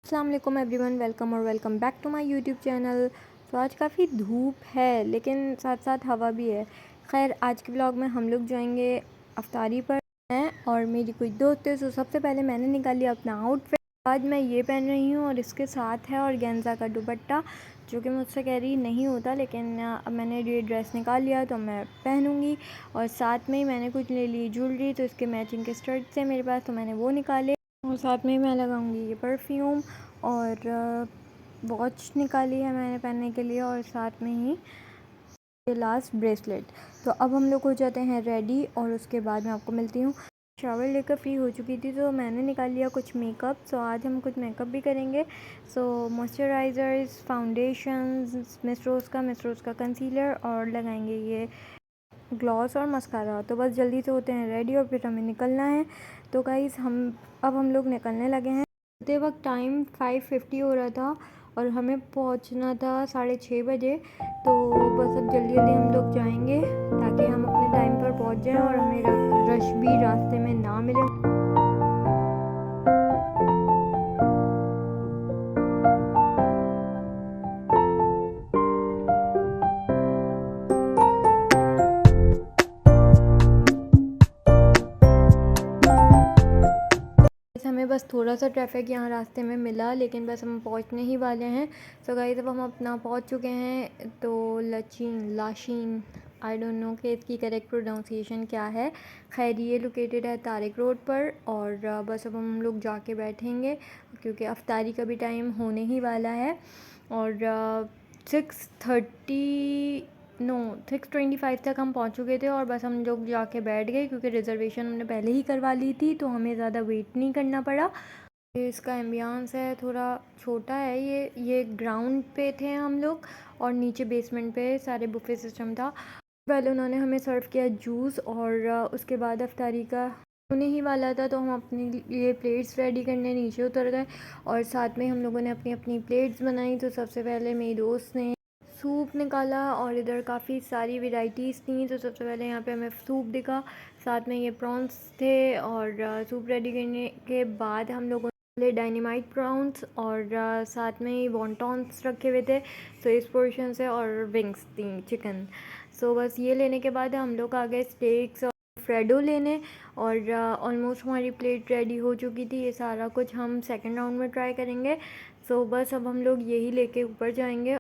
अस्सलाम वालेकुम everyone, welcome back to my YouTube channel. तो आज काफ़ी धूप है लेकिन साथ साथ हवा भी है। खैर, आज के ब्लॉग में हम लोग जाएंगे अफ्तारी पर हैं और मेरी कुछ दोस्त है। तो सबसे पहले मैंने निकाल लिया अपना आउटफिट। आज मैं ये पहन रही हूँ और इसके साथ है ऑर्गेन्जा का दुपट्टा, जो कि मुझसे कैरी नहीं होता, लेकिन अब मैंने ये ड्रेस निकाल लिया तो मैं पहनूँगी। और साथ में ही मैंने कुछ ले ली ज्वेलरी, तो इसके मैचिंग के स्टड्स थे मेरे पास, तो मैंने वो निकाले। और साथ में ही मैं लगाऊंगी ये परफ्यूम और वॉच निकाली है मैंने पहनने के लिए, और साथ में ही ये लास्ट ब्रेसलेट। तो अब हम लोग हो जाते हैं रेडी और उसके बाद मैं आपको मिलती हूँ। शावर लेकर फ्री हो चुकी थी तो मैंने निकाल लिया कुछ मेकअप। सो आज हम कुछ मेकअप भी करेंगे। सो मॉइस्चराइज़र्स, फाउंडेशंस, मिस रोज़ का कंसीलर, और लगाएंगे ये ग्लॉस और मस्कारा। तो बस जल्दी से होते हैं रेडी और फिर हमें निकलना है। तो गाइज़ अब हम लोग निकलने लगे हैं। उतने वक्त टाइम 5:50 हो रहा था और हमें पहुंचना था 6:30 बजे। तो बस अब जल्दी जल्दी हम लोग जाएंगे ताकि हम अपने टाइम पर पहुंच जाएं और हमें रश भी रास्ते में ना मिले। हमें बस थोड़ा सा ट्रैफिक यहाँ रास्ते में मिला, लेकिन बस हम पहुँचने ही वाले हैं। सो गाइस, अब हम अपना पहुँच चुके हैं। तो लाशीन, आई डोंट नो कि इसकी करेक्ट प्रोनाउंसिएशन क्या है। खैर, ये लोकेटेड है तारिक रोड पर। और बस अब हम लोग जाके बैठेंगे क्योंकि अफ्तारी का भी टाइम होने ही वाला है। और 6:25 तक हम पहुंच चुके थे और बस हम लोग जाके बैठ गए क्योंकि रिज़र्वेशन हमने पहले ही करवा ली थी, तो हमें ज़्यादा वेट नहीं करना पड़ा। ये इसका एम्बियंस है, थोड़ा छोटा है। ये ग्राउंड पे थे हम लोग और नीचे बेसमेंट पे सारे बुफे सिस्टम था। पहले उन्होंने हमें सर्व किया जूस और उसके बाद अफ्तारी का होने ही वाला था, तो हम अपने लिए प्लेट्स रेडी करने नीचे उतर गए और साथ में हम लोगों ने अपनी अपनी प्लेट्स बनाई। तो सबसे पहले मेरी दोस्त ने सूप निकाला और इधर काफ़ी सारी वैरायटीज़ थी। तो सबसे पहले यहाँ पे हमें सूप दिखा, साथ में ये प्रॉन्स थे। और सूप रेडी करने के बाद हम लोगों ने डायनामाइट प्रॉन्स और साथ में ही वॉन्टॉन्स रखे हुए थे। तो इस पोर्शन से और विंग्स थी चिकन। सो बस ये लेने के बाद हम लोग आ गए स्टेक्स और फ्रेडो लेने, और ऑलमोस्ट हमारी प्लेट रेडी हो चुकी थी। ये सारा कुछ हम सेकंड राउंड में ट्राई करेंगे। सो बस अब हम लोग यही लेके ऊपर जाएंगे।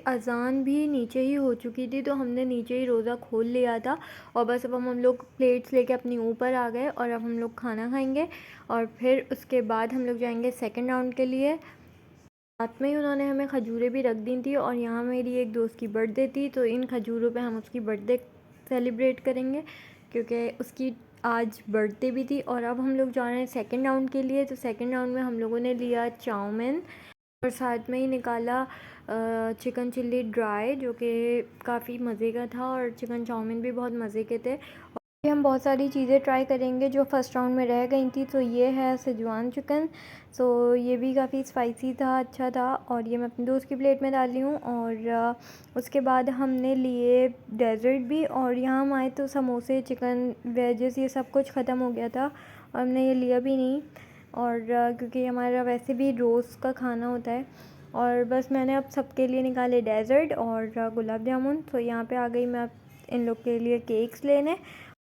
अज़ान भी नीचे ही हो चुकी थी तो हमने नीचे ही रोज़ा खोल लिया था। और बस अब हम लोग प्लेट्स लेके अपनी ऊपर आ गए और अब हम लोग खाना खाएंगे और फिर उसके बाद हम लोग जाएंगे सेकंड राउंड के लिए। साथ में ही उन्होंने हमें खजूरें भी रख दी थी और यहाँ मेरी एक दोस्त की बर्थडे थी, तो इन खजूरों पे हम उसकी बर्थडे सेलिब्रेट करेंगे क्योंकि उसकी आज बर्थडे भी थी। और अब हम लोग जा रहे हैं सेकंड राउंड के लिए। तो सेकंड राउंड में हम लोगों ने लिया चाउमीन और साथ में ही निकाला चिकन चिल्ली ड्राई, जो कि काफ़ी मज़े का था, और चिकन चाउमीन भी बहुत मज़े के थे। और हम बहुत सारी चीज़ें ट्राई करेंगे जो फ़र्स्ट राउंड में रह गई थी। तो ये है सेजवान चिकन। सो ये भी काफ़ी स्पाइसी था, अच्छा था, और ये मैं अपने दोस्त की प्लेट में डाली हूँ। और उसके बाद हमने लिए डेज़र्ट भी, और यहाँ हम आए तो समोसे, चिकन, वेजेस, ये सब कुछ ख़त्म हो गया था और हमने ये लिया भी नहीं। और क्योंकि हमारा वैसे भी रोज़ का खाना होता है। और बस मैंने अब सबके लिए निकाले डेज़र्ट और गुलाब जामुन। तो यहाँ पे आ गई मैं अब इन लोग के लिए केक्स लेने।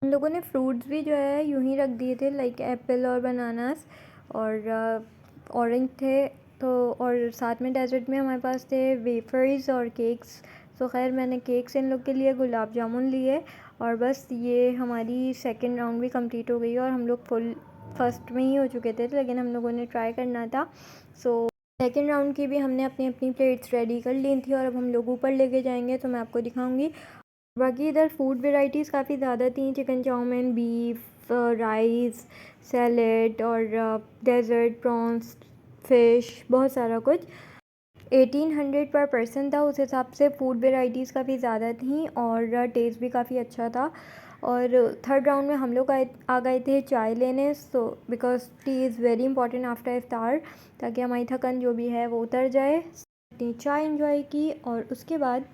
उन लोगों ने फ्रूट्स भी जो है यूं ही रख दिए थे, लाइक एप्पल और बनानास और ऑरेंज थे। तो और साथ में डेज़र्ट में हमारे पास थे वेफर्स और केक्स। तो खैर, मैंने केक्स इन लोग के लिए, गुलाब जामुन लिए, और बस ये हमारी सेकंड राउंड भी कंप्लीट हो गई और हम लोग फुल फर्स्ट में ही हो चुके थे, लेकिन हम लोगों ने ट्राई करना था। सो सेकेंड राउंड की भी हमने अपनी अपनी प्लेट्स रेडी कर ली थी और अब हम लोग ऊपर लेके जाएंगे तो मैं आपको दिखाऊंगी। बाकी इधर फूड वेराइटीज़ काफ़ी ज़्यादा थी, chicken chowmein, beef, rice, salad और डेज़र्ट, प्रॉन्स, फ़िश, बहुत सारा कुछ। 1800 पर पर्सन था, उस हिसाब से फूड वेराइटीज़ काफ़ी ज़्यादा थी और टेस्ट भी काफ़ी अच्छा था। और थर्ड राउंड में हम लोग आ गए थे चाय लेने। So because tea is very important after iftar, ताकि हमारी थकन जो भी है वो उतर जाए। अपनी चाय इंजॉय की और उसके बाद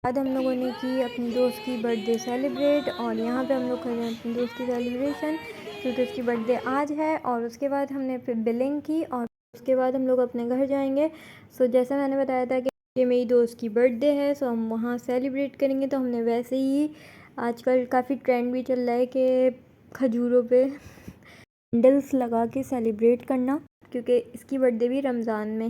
हम लोगों ने की अपनी दोस्त की बर्थडे सेलिब्रेट। और यहाँ पे हम लोग कर रहे हैं अपनी दोस्त की सेलिब्रेशन क्योंकि उसकी बर्थडे आज है। और उसके बाद हमने फिर बिलिंग की और उसके बाद हम लोग अपने घर जाएंगे। सो जैसा मैंने बताया था कि ये मेरी दोस्त की बर्थडे है, सो हम वहाँ सेलिब्रेट करेंगे। तो हमने वैसे ही आजकल काफ़ी ट्रेंड भी चल रहा है कि खजूरों पे कैंडल्स लगा के सेलिब्रेट करना, क्योंकि इसकी बर्थडे भी रमज़ान में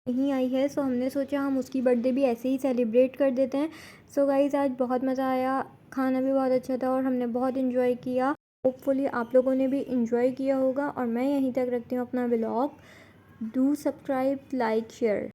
ही आई है। सो हमने सोचा हम उसकी बर्थडे भी ऐसे ही सेलिब्रेट कर देते हैं। सो गाइज़ आज बहुत मज़ा आया, खाना भी बहुत अच्छा था और हमने बहुत इन्जॉय किया। होपफुली आप लोगों ने भी इन्जॉय किया होगा और मैं यहीं तक रखती हूँ अपना vlog. Do subscribe, like, share.